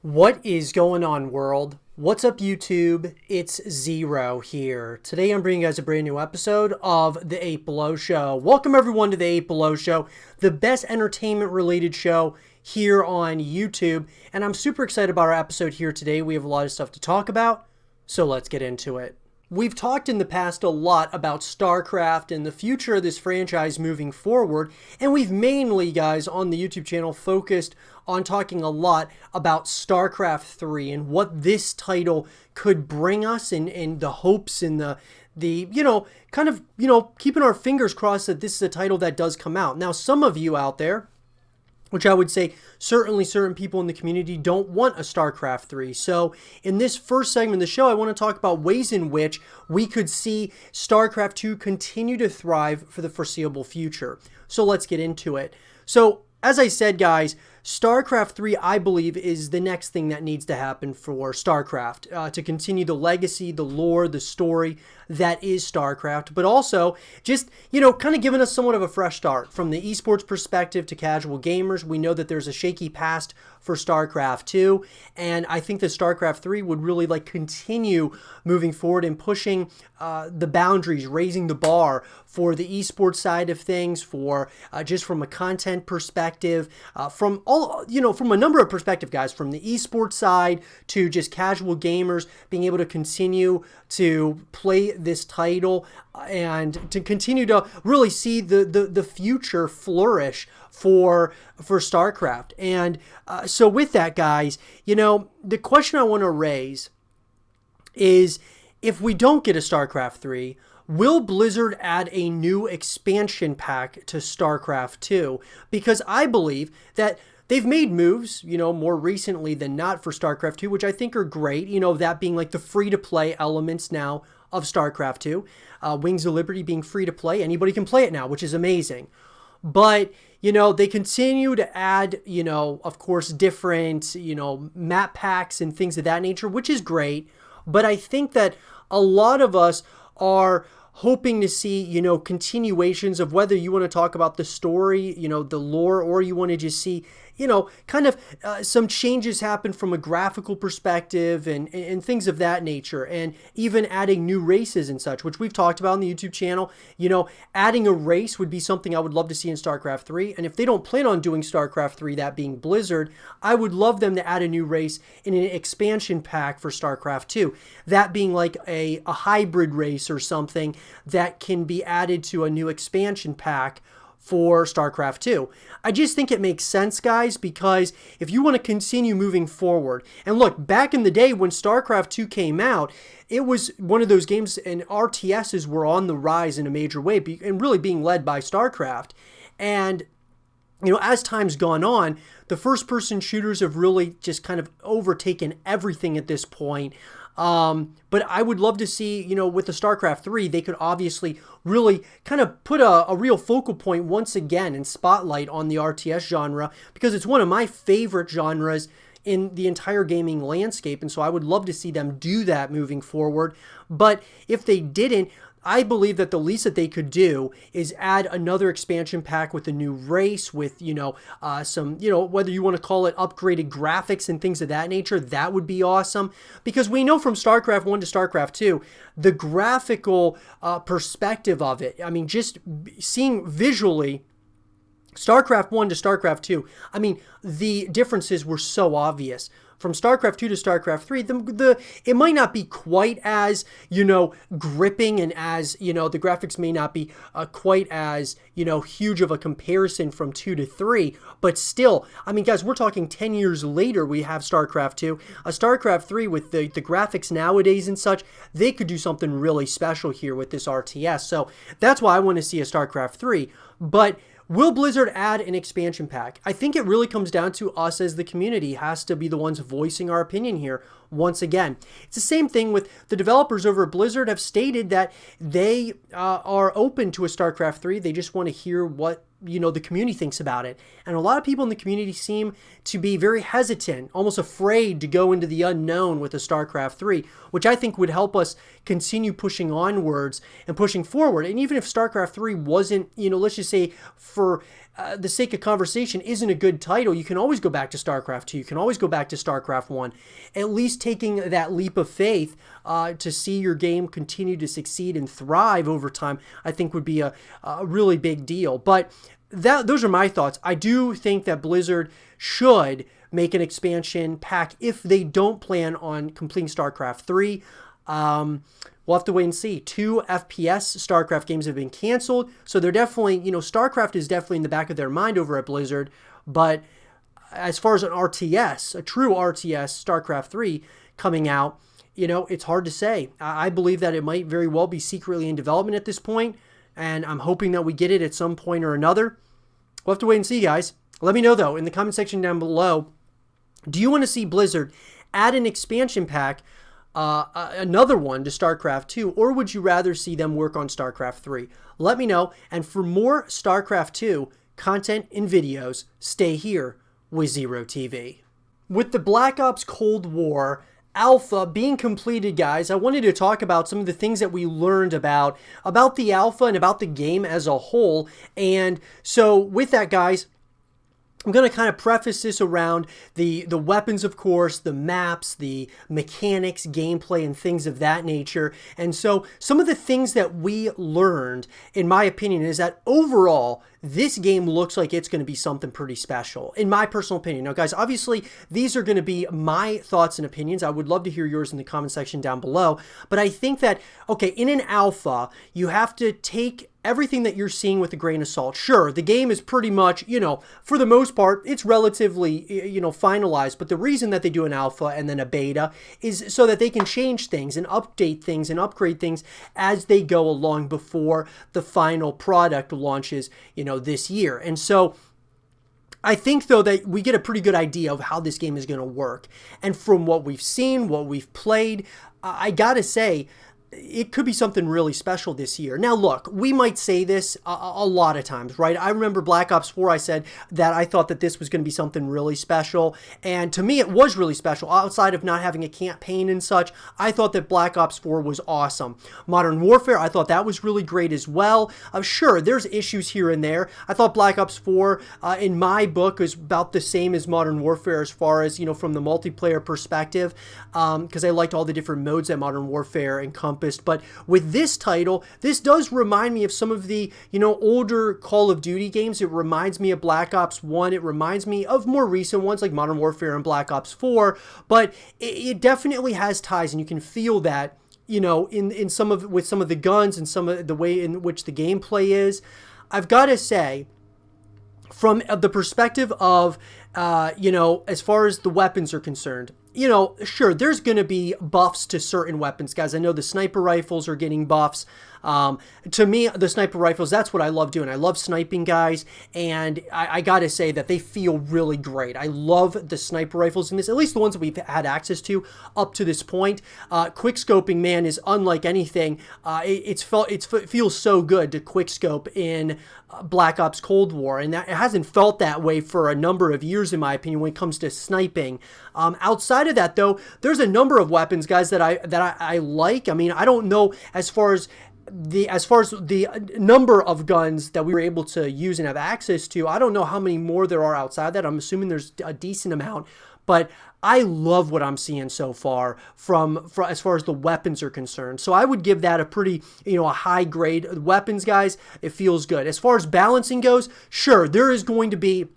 What is going on, world? What's up, YouTube? It's Zero here. Today I'm bringing you guys a brand new episode of The 8 Below Show. Welcome everyone to The 8 Below Show, the best entertainment related show here on YouTube. And I'm super excited about our episode here today. We have a lot of stuff to talk about, so let's get into it. We've talked in the past a lot about StarCraft and the future of this franchise moving forward, and we've mainly, guys, on the YouTube channel focused on talking a lot about StarCraft 3 and what this title could bring us and the hopes and the keeping our fingers crossed that this is a title that does come out. Now, some of you out there, which I would say certainly certain people in the community don't want a StarCraft 3. So in this first segment of the show, I want to talk about ways in which we could see StarCraft 2 continue to thrive for the foreseeable future. So let's get into it. So as I said, guys, StarCraft 3, I believe, is the next thing that needs to happen for StarCraft to continue the legacy, the lore, the story that is StarCraft, but also just, kind of giving us somewhat of a fresh start. From the esports perspective to casual gamers, we know that there's a shaky past for StarCraft 2, and I think that StarCraft 3 would really continue moving forward and pushing the boundaries, raising the bar for the esports side of things, for just from a content perspective, from a number of perspectives, guys, from the esports side to just casual gamers being able to continue to play this title and to continue to really see the future flourish for StarCraft. And so with that, guys, the question I want to raise is, if we don't get a StarCraft 3, will Blizzard add a new expansion pack to StarCraft 2? Because I believe that they've made moves, more recently than not for StarCraft 2, which I think are great. That being like the free-to-play elements now of StarCraft 2. Wings of Liberty being free-to-play. Anybody can play it now, which is amazing. But, they continue to add, of course, different, map packs and things of that nature, which is great. But I think that a lot of us are hoping to see, continuations of whether you want to talk about the story, the lore, or you want to just see, some changes happen from a graphical perspective and things of that nature, and even adding new races and such, which we've talked about on the YouTube channel. Adding a race would be something I would love to see in StarCraft 3, and if they don't plan on doing StarCraft 3, that being Blizzard, I would love them to add a new race in an expansion pack for StarCraft 2, that being like a hybrid race or something that can be added to a new expansion pack for StarCraft 2. I just think it makes sense, guys, because if you want to continue moving forward, and look, back in the day when StarCraft 2 came out, it was one of those games, and RTSs were on the rise in a major way, and really being led by StarCraft. And as time's gone on, the first-person shooters have really just kind of overtaken everything at this point. But I would love to see, with the StarCraft 3, they could obviously really kind of put a real focal point once again and spotlight on the RTS genre, because it's one of my favorite genres in the entire gaming landscape. And so I would love to see them do that moving forward. But if they didn't, I believe that the least that they could do is add another expansion pack with a new race, with, some, whether you want to call it upgraded graphics and things of that nature, that would be awesome. Because we know from StarCraft 1 to StarCraft 2, the graphical perspective of it, I mean, just seeing visually StarCraft 1 to StarCraft 2, I mean, the differences were so obvious. From StarCraft 2 to StarCraft 3, it might not be quite as, gripping, and as, the graphics may not be quite as, huge of a comparison from 2 to 3, but still, I mean, guys, we're talking 10 years later, we have StarCraft 2. A StarCraft 3 with the graphics nowadays and such, they could do something really special here with this RTS. So that's why I want to see a StarCraft 3. But will Blizzard add an expansion pack? I think it really comes down to us as the community has to be the ones voicing our opinion here once again. It's the same thing with the developers over at Blizzard have stated that they are open to a StarCraft 3. They just want to hear what the community thinks about it. And a lot of people in the community seem to be very hesitant, almost afraid to go into the unknown with a StarCraft 3, which I think would help us continue pushing onwards and pushing forward. And even if StarCraft 3 wasn't, let's just say for the sake of conversation, isn't a good title, you can always go back to StarCraft 2. You can always go back to StarCraft 1. At least taking that leap of faith to see your game continue to succeed and thrive over time, I think would be a really big deal. But those are my thoughts. I do think that Blizzard should make an expansion pack if they don't plan on completing StarCraft 3. We'll have to wait and see. 2 FPS StarCraft games have been canceled, so they're definitely, StarCraft is definitely in the back of their mind over at Blizzard, but as far as an RTS, a true RTS, StarCraft 3 coming out, it's hard to say. I believe that it might very well be secretly in development at this point, and I'm hoping that we get it at some point or another. We'll have to wait and see, guys. Let me know, though, in the comment section down below, do you want to see Blizzard add an expansion pack, another one to StarCraft 2, or would you rather see them work on StarCraft 3? Let me know, and for more StarCraft 2 content and videos, stay here with Zero TV. With the Black Ops Cold War Alpha being completed, guys, I wanted to talk about some of the things that we learned about the Alpha and about the game as a whole. And so with that, guys, I'm going to kind of preface this around the weapons, of course, the maps, the mechanics, gameplay, and things of that nature. And so some of the things that we learned, in my opinion, is that overall, this game looks like it's going to be something pretty special, in my personal opinion. Now, guys, obviously, these are going to be my thoughts and opinions. I would love to hear yours in the comment section down below. But I think that, okay, in an alpha, you have to take everything that you're seeing with a grain of salt. Sure, the game is pretty much, for the most part, it's relatively, finalized. But the reason that they do an alpha and then a beta is so that they can change things and update things and upgrade things as they go along before the final product launches, this year. And so I think, though, that we get a pretty good idea of how this game is going to work. And from what we've seen, what we've played, I got to say, it could be something really special this year. Now, look, we might say this a lot of times, right? I remember Black Ops 4, I said that I thought that this was going to be something really special. And to me, it was really special. Outside of not having a campaign and such, I thought that Black Ops 4 was awesome. Modern Warfare, I thought that was really great as well. Sure, there's issues here and there. I thought Black Ops 4, in my book, is about the same as Modern Warfare as far as, from the multiplayer perspective, because I liked all the different modes that Modern Warfare encompassed. But with this title, this does remind me of some of the, older Call of Duty games. It reminds me of Black Ops 1. It reminds me of more recent ones like Modern Warfare and Black Ops 4. But it definitely has ties, and you can feel that, in some of the guns and some of the way in which the gameplay is. I've got to say, from the perspective of, as far as the weapons are concerned, sure, there's going to be buffs to certain weapons, guys. I know the sniper rifles are getting buffs. To me, the sniper rifles, that's what I love doing. I love sniping, guys, and I got to say that they feel really great. I love the sniper rifles in this, at least the ones that we've had access to up to this point. Quick scoping, man, is unlike anything. It feels so good to quick scope in Black Ops Cold War, and it hasn't felt that way for a number of years, in my opinion, when it comes to sniping. Outside of that, though, there's a number of weapons, guys, that I like. I mean, I don't know as far as the number of guns that we were able to use and have access to. I don't know how many more there are outside that. I'm assuming there's a decent amount, but I love what I'm seeing so far from as far as the weapons are concerned. So I would give that a pretty, a high grade. Weapons, guys, it feels good. As far as balancing goes, sure, there is going to be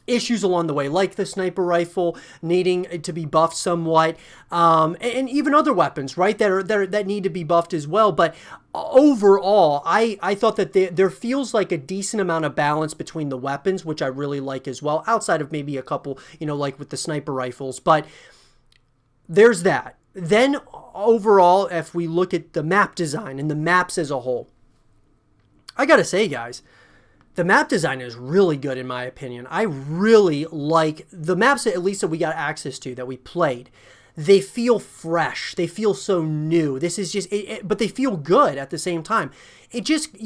issues along the way, like the sniper rifle needing to be buffed somewhat, and even other weapons, right, that need to be buffed as well. But overall, I thought that there feels like a decent amount of balance between the weapons, which I really like as well, outside of maybe a couple, like with the sniper rifles. But there's that. Then overall, if we look at the map design and the maps as a whole, I gotta say, guys, the map design is really good, in my opinion. I really like the maps, at least that we got access to, that we played. They feel fresh. They feel so new. This is just, but they feel good at the same time. It just,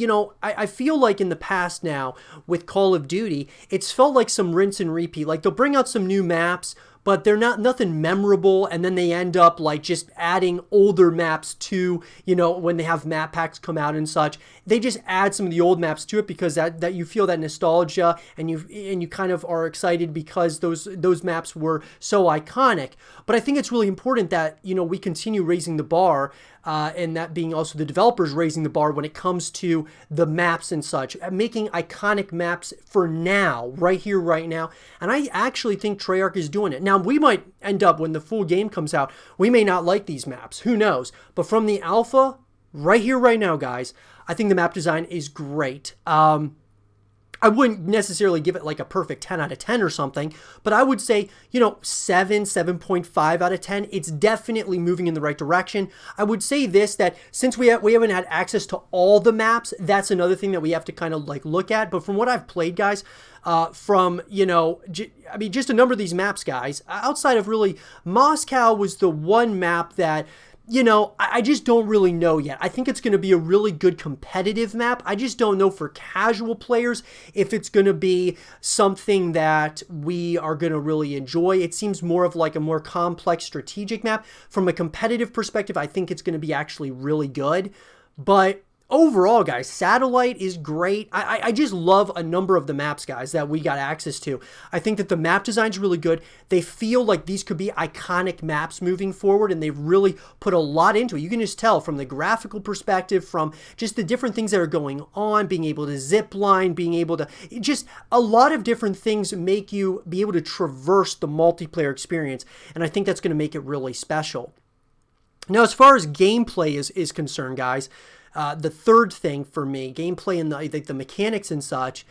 I feel like in the past now with Call of Duty, it's felt like some rinse and repeat. Like they'll bring out some new maps, but they're not nothing memorable. And then they end up like just adding older maps to, when they have map packs come out and such, they just add some of the old maps to it because that you feel that nostalgia, and you kind of are excited because those maps were so iconic. But I think it's really important that, we continue raising the bar, and that being also the developers raising the bar when it comes to the maps and such, making iconic maps for now, right here, right now. And I actually think Treyarch is doing it. Now, we might end up, when the full game comes out, we may not like these maps. Who knows? But from the alpha, right here, right now, guys, I think the map design is great. I wouldn't necessarily give it like a perfect 10 out of 10 or something, but I would say, 7.5 out of 10. It's definitely moving in the right direction. I would say this, that since we haven't had access to all the maps, that's another thing that we have to kind of like look at. But from what I've played, guys, from, just a number of these maps, guys, outside of really Moscow was the one map that, I just don't really know yet. I think it's going to be a really good competitive map. I just don't know for casual players if it's going to be something that we are going to really enjoy. It seems more of like a more complex strategic map. From a competitive perspective, I think it's going to be actually really good. But overall, guys, Satellite is great. I just love a number of the maps, guys, that we got access to. I think that the map design's really good. They feel like these could be iconic maps moving forward, and they've really put a lot into it. You can just tell from the graphical perspective, from just the different things that are going on, being able to zip line, being able to, just a lot of different things make you be able to traverse the multiplayer experience, and I think that's going to make it really special. Now, as far as gameplay is concerned, guys, the third thing for me, gameplay and the mechanics and such,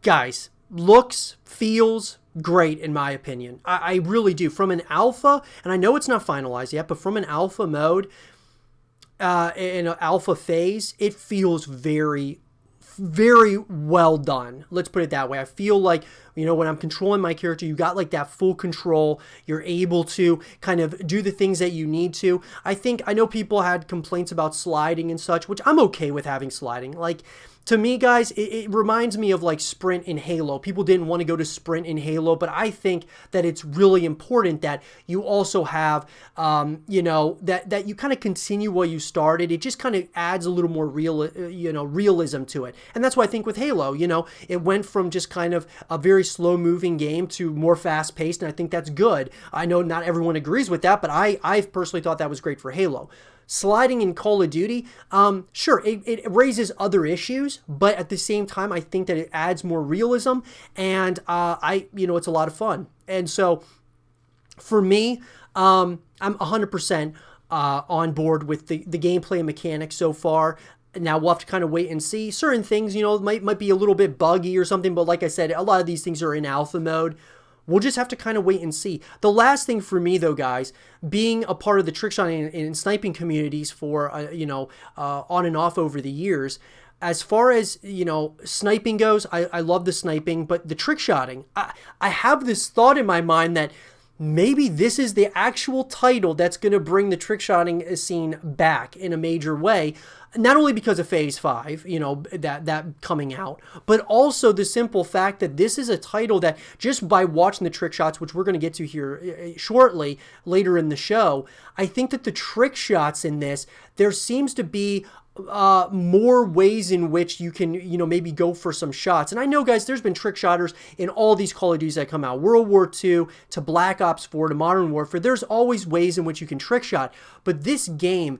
guys, looks, feels great in my opinion. I really do. From an alpha, and I know it's not finalized yet, but from an alpha mode, in an alpha phase, it feels very, very well done. Let's put it that way. I feel like, when I'm controlling my character, you got like that full control. You're able to kind of do the things that you need to. I know people had complaints about sliding and such, which I'm okay with having sliding. Like, to me, guys, it reminds me of like sprint in Halo. People didn't want to go to sprint in Halo, but I think that it's really important that you also have, that you kind of continue where you started. It just kind of adds a little more realism to it. And that's why I think with Halo, it went from just kind of a very slow moving game to more fast paced. And I think that's good. I know not everyone agrees with that, but I've personally thought that was great for Halo. Sliding in Call of Duty, sure, it raises other issues, but at the same time, I think that it adds more realism, and it's a lot of fun. And so, for me, I'm 100% on board with the gameplay and mechanics so far. Now, we'll have to kind of wait and see. Certain things, might be a little bit buggy or something, but like I said, a lot of these things are in alpha mode. We'll just have to kind of wait and see. The last thing for me, though, guys, being a part of the trickshotting and sniping communities for, on and off over the years, as far as, sniping goes, I love the sniping, but the trickshotting, I have this thought in my mind that maybe this is the actual title that's going to bring the trickshotting scene back in a major way. Not only because of Phase 5, that coming out, but also the simple fact that this is a title that just by watching the trick shots, which we're going to get to here shortly later in the show, I think that the trick shots in this, there seems to be more ways in which you can, maybe go for some shots. And I know, guys, there's been trick shotters in all these Call of Duties that come out, World War II to Black Ops 4 to Modern Warfare. There's always ways in which you can trick shot, but this game,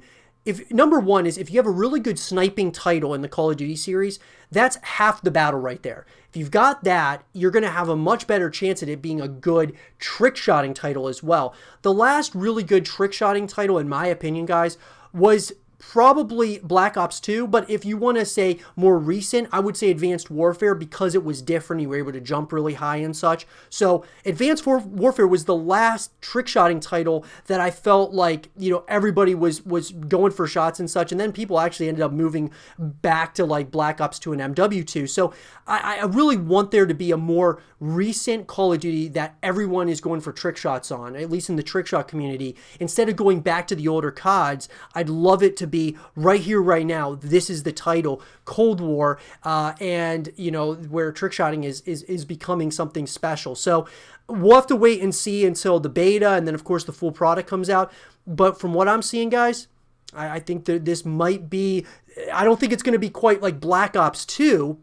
number one is if you have a really good sniping title in the Call of Duty series, that's half the battle right there. If you've got that, you're going to have a much better chance at it being a good trick-shotting title as well. The last really good trick-shotting title, in my opinion, guys, was probably Black Ops 2, but if you want to say more recent, I would say Advanced Warfare because it was different. You were able to jump really high and such. So Advanced Warfare was the last trick-shotting title that I felt like, everybody was going for shots and such, and then people actually ended up moving back to like Black Ops 2 and MW2. So I really want there to be a more recent Call of Duty that everyone is going for trick shots on, at least in the trick shot community. Instead of going back to the older CODs, I'd love it to be right here, right now. This is the title, Cold War, and you know where trickshotting is becoming something special. So we'll have to wait and see until the beta, and then of course the full product comes out. But from what I'm seeing, guys, I think that this might be. I don't think it's going to be quite like Black Ops 2.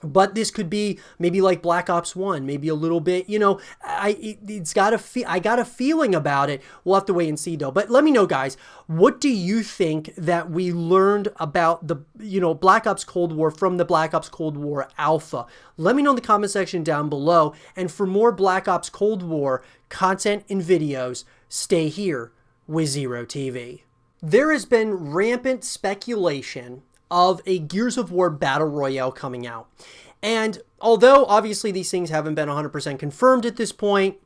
But this could be maybe like Black Ops 1, maybe a little bit, you know, I got a feeling about it. We'll have to wait and see though. But let me know, guys, what do you think that we learned about the, you know, Black Ops Cold War from the Black Ops Cold War alpha? Let me know in the comment section down below. And for more Black Ops Cold War content and videos, stay here with Zero TV. There has been rampant speculation of a Gears of War Battle Royale coming out. And although obviously these things haven't been 100% confirmed at this point,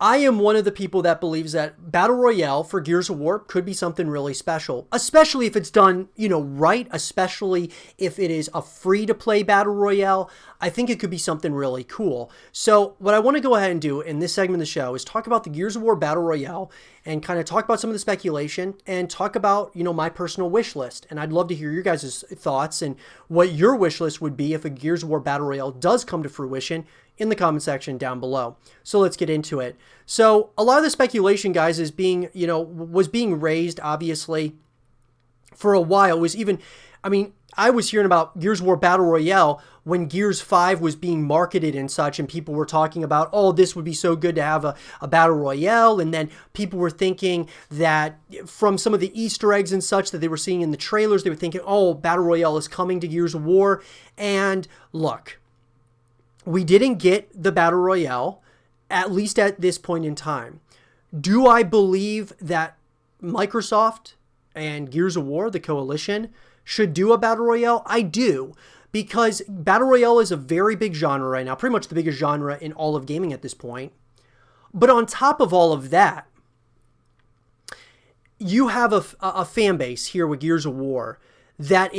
I am one of the people that believes that Battle Royale for Gears of War could be something really special, especially if it's done, you know, right, especially if it is a free-to-play Battle Royale. I think it could be something really cool. So what I want to go ahead and do in this segment of the show is talk about the Gears of War Battle Royale and kind of talk about some of the speculation and talk about, you know, my personal wish list. And I'd love to hear your guys' thoughts and what your wish list would be if a Gears of War Battle Royale does come to fruition in the comment section down below. So let's get into it. So a lot of the speculation, guys, is being, you know, was being raised, obviously, for a while. It was even, I mean, I was hearing about Gears of War Battle Royale when Gears 5 was being marketed and such, and people were talking about, oh, this would be so good to have a Battle Royale, and then people were thinking that from some of the Easter eggs and such that they were seeing in the trailers, they were thinking, oh, Battle Royale is coming to Gears of War. And look, we didn't get the Battle Royale, at least at this point in time. Do I believe that Microsoft and Gears of War, the Coalition, should do a Battle Royale? I do, because Battle Royale is a very big genre right now, pretty much the biggest genre in all of gaming at this point. But on top of all of that, you have a fan base here with Gears of War that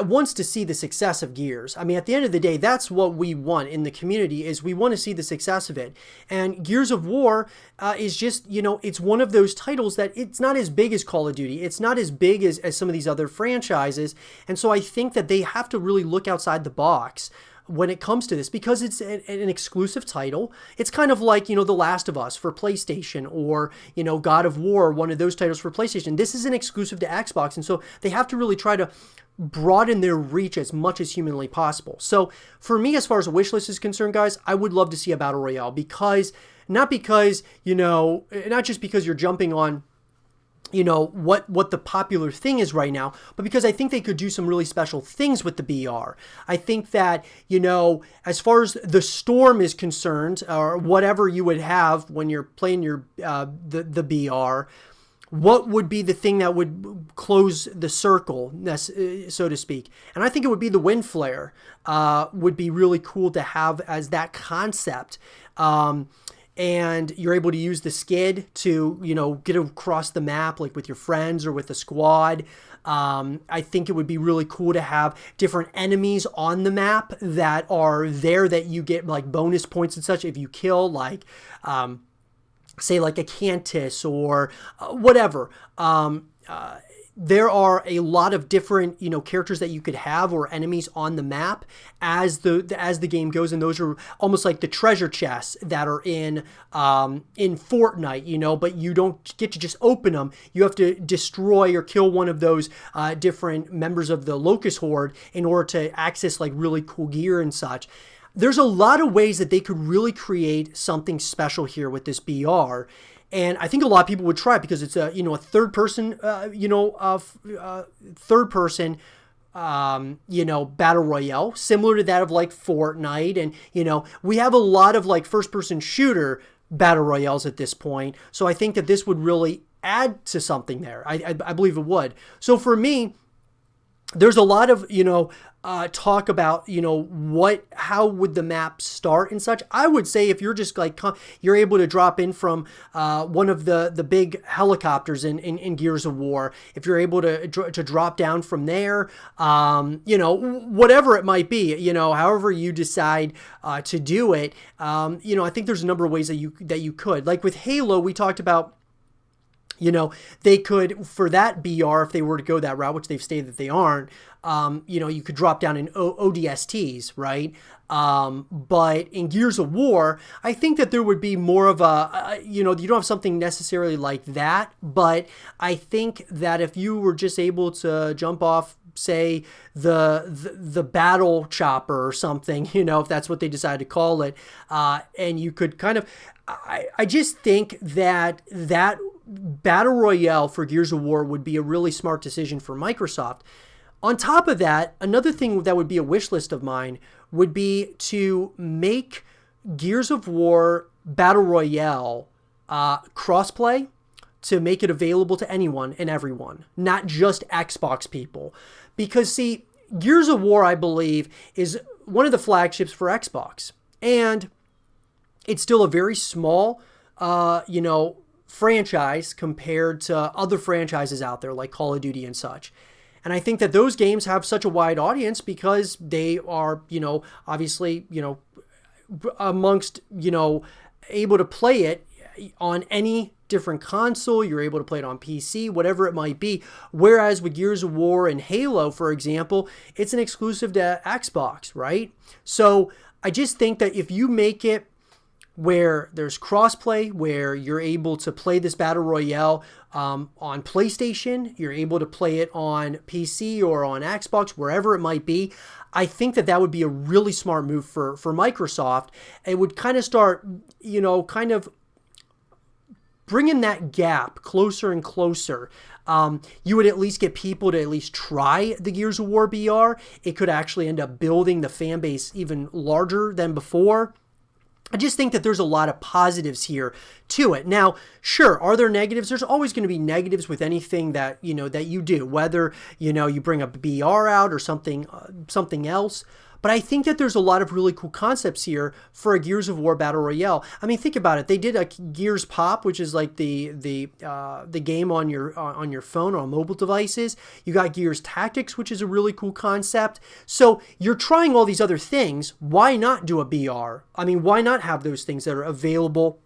wants to see the success of Gears. I mean, at the end of the day, that's what we want in the community, is we want to see the success of it. And Gears of War is just, you know, it's one of those titles that it's not as big as Call of Duty. It's not as big as some of these other franchises. And so I think that they have to really look outside the box when it comes to this, because it's an exclusive title. It's kind of like, you know, The Last of Us for PlayStation, or, you know, God of War, one of those titles for PlayStation. This is an exclusive to Xbox, and so they have to really try to broaden their reach as much as humanly possible. So for me, as far as a wish list is concerned, guys, I would love to see a Battle Royale, because not because, you know, not just because you're jumping on, you know, what the popular thing is right now, but because I think they could do some really special things with the BR. I think that, you know, as far as the Storm is concerned, or whatever you would have when you're playing your the BR, what would be the thing that would close the circle, so to speak? And I think it would be the Wind Flare. Would be really cool to have as that concept. And you're able to use the skid to, you know, get across the map, like with your friends or with a squad. I think it would be really cool to have different enemies on the map that are there that you get like bonus points and such if you kill, like, say like a Cantus or whatever. There are a lot of different, you know, characters that you could have or enemies on the map as the game goes, and those are almost like the treasure chests that are in Fortnite, you know, but you don't get to just open them. You have to destroy or kill one of those different members of the Locust Horde in order to access like really cool gear and such. There's a lot of ways that they could really create something special here with this BR. And I think a lot of people would try it because it's a, you know, a third person, you know, Battle Royale, similar to that of like Fortnite. And, you know, we have a lot of like first person shooter Battle Royales at this point. So I think that this would really add to something there. I believe it would. So for me, there's a lot of, you know, talk about, you know, how would the map start and such. I would say if you're just like, you're able to drop in from one of the big helicopters in Gears of War, if you're able to drop down from there, you know, whatever it might be, you know, however you decide to do it, you know, I think there's a number of ways that you could. Like with Halo, we talked about They could, for that BR, if they were to go that route, which they've stated that they aren't, you could drop down in ODSTs, right? But in Gears of War, I think that there would be more of you don't have something necessarily like that, but I think that if you were just able to jump off, say, the battle chopper or something, if that's what they decide to call it, and you could kind of, I just think that Battle Royale for Gears of War would be a really smart decision for Microsoft. On top of that, another thing that would be a wish list of mine would be to make Gears of War Battle Royale crossplay, to make it available to anyone and everyone, not just Xbox people. Because, see, Gears of War, I believe, is one of the flagships for Xbox. And it's still a very small, franchise compared to other franchises out there like Call of Duty and such. And I think that those games have such a wide audience because they are, obviously, amongst, able to play it on any different console. You're able to play it on PC, whatever it might be. Whereas with Gears of War and Halo, for example, it's an exclusive to Xbox, right? So I just think that if you make it where there's crossplay, where you're able to play this Battle Royale on PlayStation, you're able to play it on PC or on Xbox, wherever it might be, I think that would be a really smart move for Microsoft. It would kind of start, kind of bringing that gap closer and closer. You would at least get people to at least try the Gears of War BR. It could actually end up building the fan base even larger than before. I just think that there's a lot of positives here to it. Now, sure, are there negatives? There's always going to be negatives with anything that, that you do, whether, you bring a BR out or something else. But I think that there's a lot of really cool concepts here for a Gears of War Battle Royale. I mean, think about it. They did a Gears Pop, which is like the game on your phone or on mobile devices. You got Gears Tactics, which is a really cool concept. So you're trying all these other things. Why not do a BR? I mean, why not have those things that are available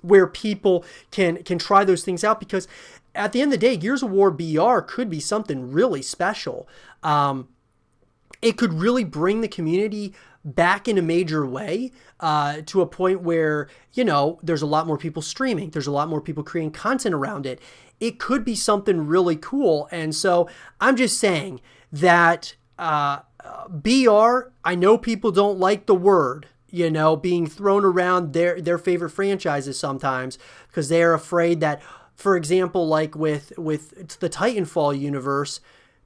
where people can try those things out? Because at the end of the day, Gears of War BR could be something really special. It could really bring the community back in a major way to a point where, there's a lot more people streaming. There's a lot more people creating content around it. It could be something really cool. And so I'm just saying that BR, I know people don't like the word, being thrown around their favorite franchises sometimes because they're afraid that, for example, like with the Titanfall universe,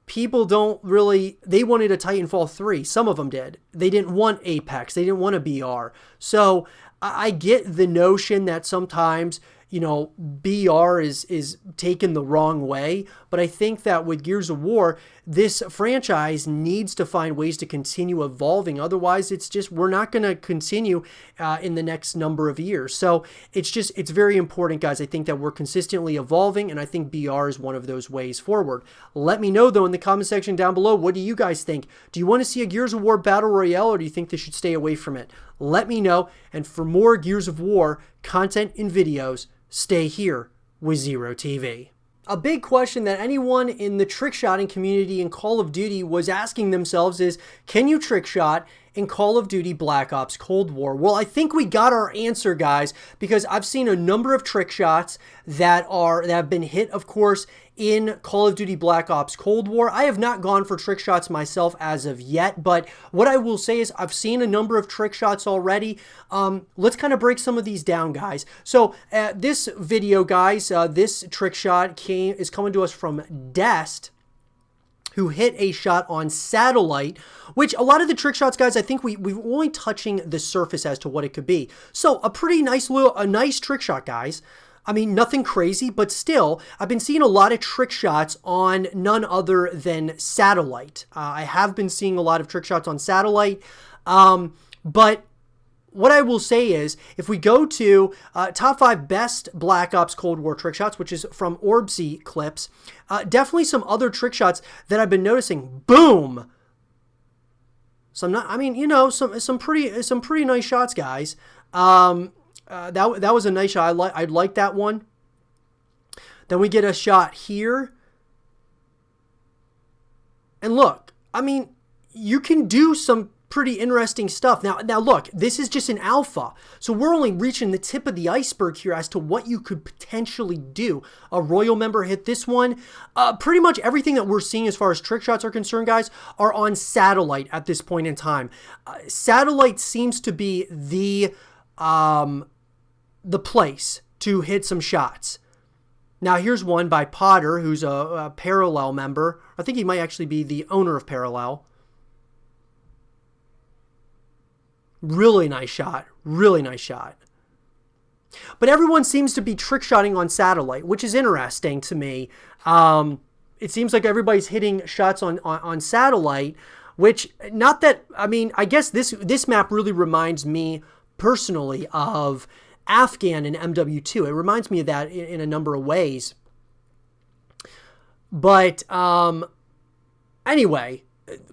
people they wanted a Titanfall 3. Some of them did. They didn't want Apex. They didn't want a BR. So I get the notion that sometimes, BR is taken the wrong way. But I think that with Gears of War, this franchise needs to find ways to continue evolving. Otherwise, we're not going to continue in the next number of years. So it's very important, guys. I think that we're consistently evolving, and I think BR is one of those ways forward. Let me know, though, in the comment section down below, what do you guys think? Do you want to see a Gears of War Battle Royale, or do you think they should stay away from it? Let me know. And for more Gears of War content and videos, stay here with Zero TV. A big question that anyone in the trickshotting community in Call of Duty was asking themselves is, can you trickshot in Call of Duty Black Ops Cold War? Well, I think we got our answer, guys, because I've seen a number of trickshots that have been hit, of course, in Call of Duty Black Ops Cold War. I have not gone for trick shots myself as of yet, but what I will say is I've seen a number of trick shots already. Let's kind of break some of these down, guys. So this video, guys, this trick shot is coming to us from Dest, who hit a shot on Satellite, which a lot of the trick shots, guys, I think we've only touching the surface as to what it could be. So a pretty nice nice trick shot, guys. I mean, nothing crazy, but still, I've been seeing a lot of trick shots on none other than Satellite. I have been seeing a lot of trick shots on Satellite, but what I will say is, if we go to top 5 best Black Ops Cold War trick shots, which is from Orbsy Clips, definitely some other trick shots that I've been noticing. Boom! Some pretty nice shots, guys. That was a nice shot. I like that one. Then we get a shot here. And look, I mean, you can do some pretty interesting stuff. Now look, this is just an alpha. So we're only reaching the tip of the iceberg here as to what you could potentially do. A Royal member hit this one. Pretty much everything that we're seeing as far as trick shots are concerned, guys, are on satellite at this point in time. Satellite seems to be the place to hit some shots. Now, here's one by Potter, who's a Parallel member. I think he might actually be the owner of Parallel. Really nice shot. Really nice shot. But everyone seems to be trick-shotting on satellite, which is interesting to me. It seems like everybody's hitting shots on satellite, which, not that, I mean, I guess this map really reminds me personally of Afghan in MW2. It reminds me of that in a number of ways. But anyway,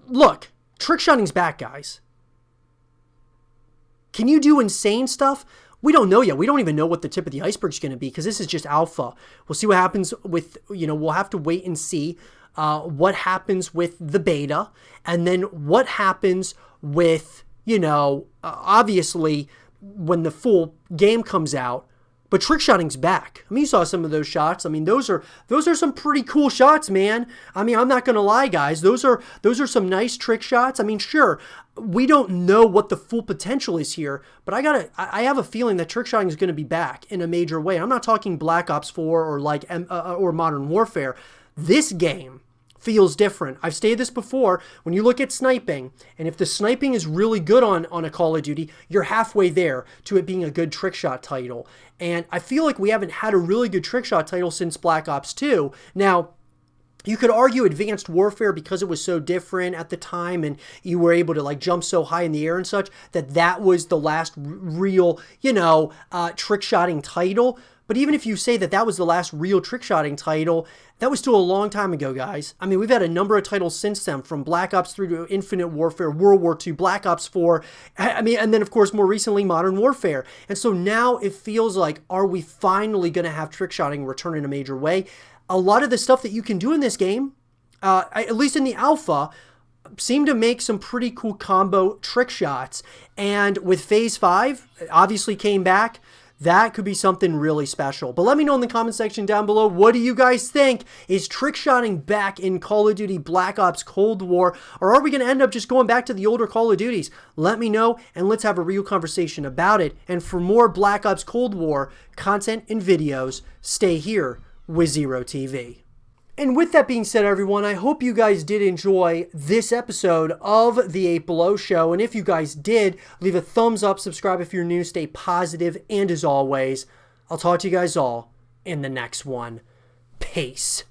look, trick-shotting's back, guys. Can you do insane stuff? We don't know yet. We don't even know what the tip of the iceberg is going to be because this is just alpha. We'll see what happens with, we'll have to wait and see what happens with the beta, and then what happens with, obviously when the full game comes out. But trick-shotting's back. I mean, you saw some of those shots. I mean, those are some pretty cool shots, man. I mean, I'm not going to lie, guys. Those are some nice trick shots. I mean, sure, we don't know what the full potential is here, but I have a feeling that trick-shotting is going to be back in a major way. I'm not talking Black Ops 4 or Modern Warfare. This game feels different. I've stated this before. When you look at sniping, and if the sniping is really good on a Call of Duty, you're halfway there to it being a good trick shot title. And I feel like we haven't had a really good trick shot title since Black Ops 2. Now, you could argue Advanced Warfare, because it was so different at the time and you were able to like jump so high in the air and such, that was the last real, trick-shotting title. But even if you say that was the last real trick-shotting title, that was still a long time ago, guys. I mean, we've had a number of titles since then, from Black Ops 3 to Infinite Warfare, World War II, Black Ops 4, and then, of course, more recently, Modern Warfare. And so now it feels like, are we finally going to have trick-shotting return in a major way? A lot of the stuff that you can do in this game, at least in the alpha, seem to make some pretty cool combo trick shots. And with Phase 5, obviously came back. That could be something really special. But let me know in the comment section down below, what do you guys think? Is trick-shotting back in Call of Duty Black Ops Cold War? Or are we going to end up just going back to the older Call of Duties? Let me know, and let's have a real conversation about it. And for more Black Ops Cold War content and videos, stay here with Zero TV. And with that being said, everyone, I hope you guys did enjoy this episode of The 8 Below Show. And if you guys did, leave a thumbs up, subscribe if you're new, stay positive, and as always, I'll talk to you guys all in the next one. Peace.